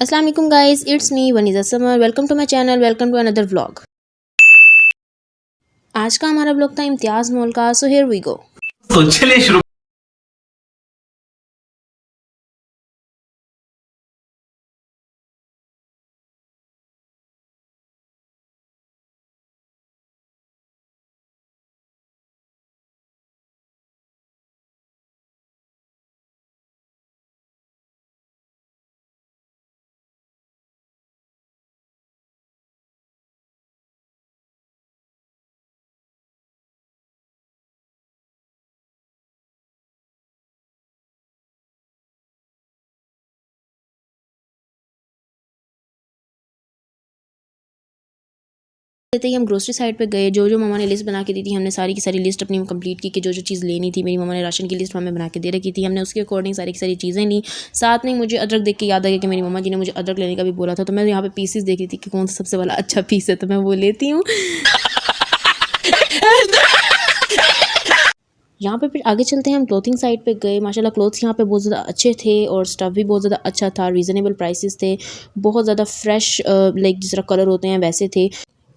अस्सलाम वालेकुम guys, it's me Vaneeza Samar. Welcome to my channel, welcome to another vlog. आज का हमारा व्लॉग था इम्तियाज़ मॉल का, सो हियर वी गो। तो चलिए शुरू। कहते ही हम ग्रोसरी साइड पे गए। जो मम्मा ने लिस्ट बना के दी थी, हमने सारी की सारी लिस्ट अपनी कंप्लीट की कि जो चीज़ लेनी थी। मेरी मम्मा ने राशन की लिस्ट हमें बना के दे रखी थी, हमने उसके अकॉर्डिंग सारी की सारी चीज़ें ली। साथ में मुझे अदरक देख के याद आ गया कि मेरी मम्मा जी ने मुझे अदरक लेने का भी बोला था, तो मैं यहाँ पे पीसेस देख रही थी कि कौन सा सबसे वाला अच्छा पीस है, तो मैं वो लेती हूँ। यहाँ पर फिर आगे चलते हैं, हम क्लोथिंग साइड पे गए। माशाल्लाह क्लोथ्स यहाँ पे बहुत ज़्यादा अच्छे थे और स्टफ़ भी बहुत ज़्यादा अच्छा था। रीज़नेबल प्राइसेस थे, बहुत ज़्यादा फ्रेश लाइक जिस तरह कलर होते हैं वैसे थे।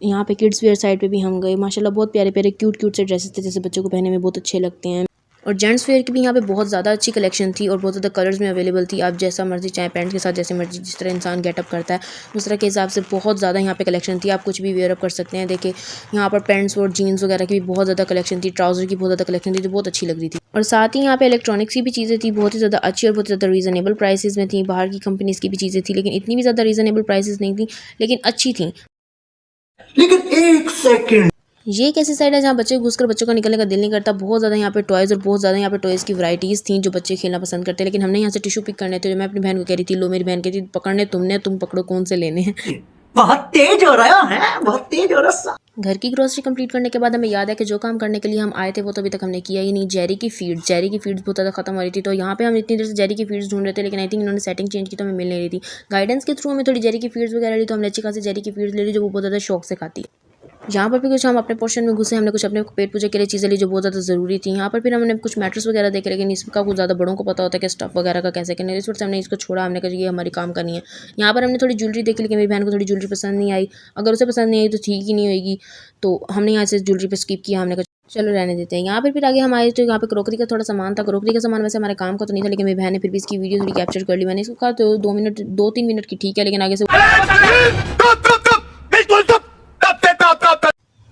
यहाँ पे किड्स वेयर साइड पे भी हम गए। माशाल्लाह बहुत प्यारे प्यारे क्यूट क्यूट से ड्रेसेस थे, जैसे बच्चों को पहनने में बहुत अच्छे लगते हैं। और जेंट्स वेयर की भी यहाँ पे बहुत ज़्यादा अच्छी कलेक्शन थी और बहुत ज़्यादा कलर्स में अवेलेबल थी। आप जैसा मर्जी चाहे पैंट्स के साथ जैसे मर्जी जिस तरह इंसान गेटअप करता है उस तरह के हिसाब से बहुत ज़्यादा यहाँ पे कलेक्शन थी। आप कुछ भी वेयर अप कर सकते हैं। देखिए यहाँ पर पैंट्स और जीन्स वगैरह की भी बहुत ज़्यादा कलेक्शन थी, ट्राउज़र की बहुत ज़्यादा कलेक्शन थी, तो बहुत अच्छी लग रही थी। और साथ ही यहाँ पे इलेक्ट्रॉनिक्स की भी चीज़ें थी, बहुत ही ज़्यादा अच्छी और बहुत ज़्यादा रीज़नेबल प्राइसेस में थी। बाहर की कंपनीज़ की भी चीज़ें थी, लेकिन इतनी भी ज़्यादा रीज़नेबल प्राइसेस नहीं थी, लेकिन अच्छी थी। लेकिन एक सेकंड, ये एक ऐसी साइड है जहाँ बच्चे घुसकर बच्चों का निकलने का दिल नहीं करता। बहुत ज़्यादा यहाँ पे टॉयज़ और बहुत ज़्यादा यहाँ पे टॉयज़ की वैराइटीज़ थी जो बच्चे खेलना पसंद करते हैं। लेकिन हमने यहाँ से टिश्यू पिक करने थे, जो मैं अपनी बहन को कह रही थी, लो मेरी बहन कहती पकड़ने तुमने, तुम पकड़ो कौन से लेने हैं। बहुत तेज हो रहा है, बहुत तेज हो रहा है। घर की ग्रोसरी कंप्लीट करने के बाद हमें याद है कि जो काम करने के लिए हम आए थे वो तो अभी तक हमने किया ही नहीं। जेरी की फीड्स बहुत ज़्यादा खत्म हो रही थी, तो यहाँ पे हम इतनी देर से जेरी की फीड्स ढूंढ रहे थे, लेकिन आई थिंक इन्होंने सेटिंग चेंज की तो हमें मिल नहीं रही थी। गाइडेंस के थ्रू हमें थोड़ी जेरी की फीड्स वगैरह ली, तो हमने अच्छी खासी जेरी की फीड्स ले ली, जो वो बहुत ज़्यादा शौक से खाती है। यहाँ पर भी कुछ हम अपने पोर्शन में घुसे, हमने कुछ अपने पेट पूजा के लिए चीज़ें ली जो बहुत ज़्यादा ज़रूरी थी। यहाँ पर फिर हमने कुछ मैट्रेस वगैरह देखे, लेकिन इसका कुछ ज़्यादा बड़ों को पता होता है कि स्टफ़ वगैरह का कैसे करना है, इस वजह से हमने इसको छोड़ा। हमने कहा ये हमारी काम करनी है। यहाँ पर हमने थोड़ी ज्वेलरी देखी, लेकिन मेरी बहन को थोड़ी ज्वेलरी पसंद नहीं आई। अगर उसे पसंद नहीं आई तो ठीक ही नहीं होगी, तो हमने यहाँ से ज्वेलरी पर स्किप किया। हमने कहा चलो रहने देते हैं। यहाँ पर फिर आगे हम आए तो यहाँ पे क्रॉकरी का थोड़ा सामान था। क्रॉकरी का सामान वैसे हमारे काम का तो नहीं था, लेकिन मेरी बहन ने फिर भी इसकी वीडियो थोड़ी कैप्चर कर ली। मैंने इसको कहा तो 2-3 मिनट की ठीक है, लेकिन आगे से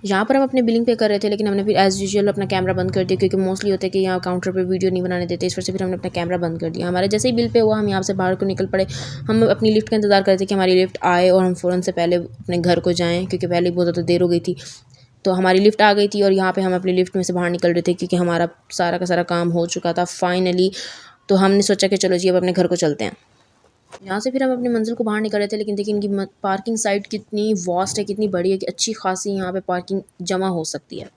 यहाँ पर हम अपने बिलिंग पे कर रहे थे, लेकिन हमने फिर एज़ यूजुअल अपना कैमरा बंद कर दिया, क्योंकि मोस्टली होता है कि यहाँ काउंटर पे वीडियो नहीं बनाने देते। इस वजह से फिर हमने अपना कैमरा बंद कर दिया। हमारे जैसे ही बिल पे हुआ हम यहाँ से बाहर को निकल पड़े। हम अपनी लिफ्ट का इंतज़ार कर रहे थे कि हमारी लिफ्ट आए और हम फ़ौरन से पहले अपने घर को जाएँ, क्योंकि पहले बहुत ज़्यादा देर हो गई थी। तो हमारी लिफ्ट आ गई थी और यहाँ पर हम अपनी लिफ्ट में से बाहर निकल रहे थे, क्योंकि हमारा सारा का सारा काम हो चुका था फाइनली। तो हमने सोचा कि चलो जी अब अपने घर को चलते हैं। यहाँ से फिर हम अपनी मंजिल को बाहर निकल रहे थे, लेकिन देखिए इनकी पार्किंग साइट कितनी वास्ट है, कितनी बड़ी है कि अच्छी खासी यहाँ पे पार्किंग जमा हो सकती है।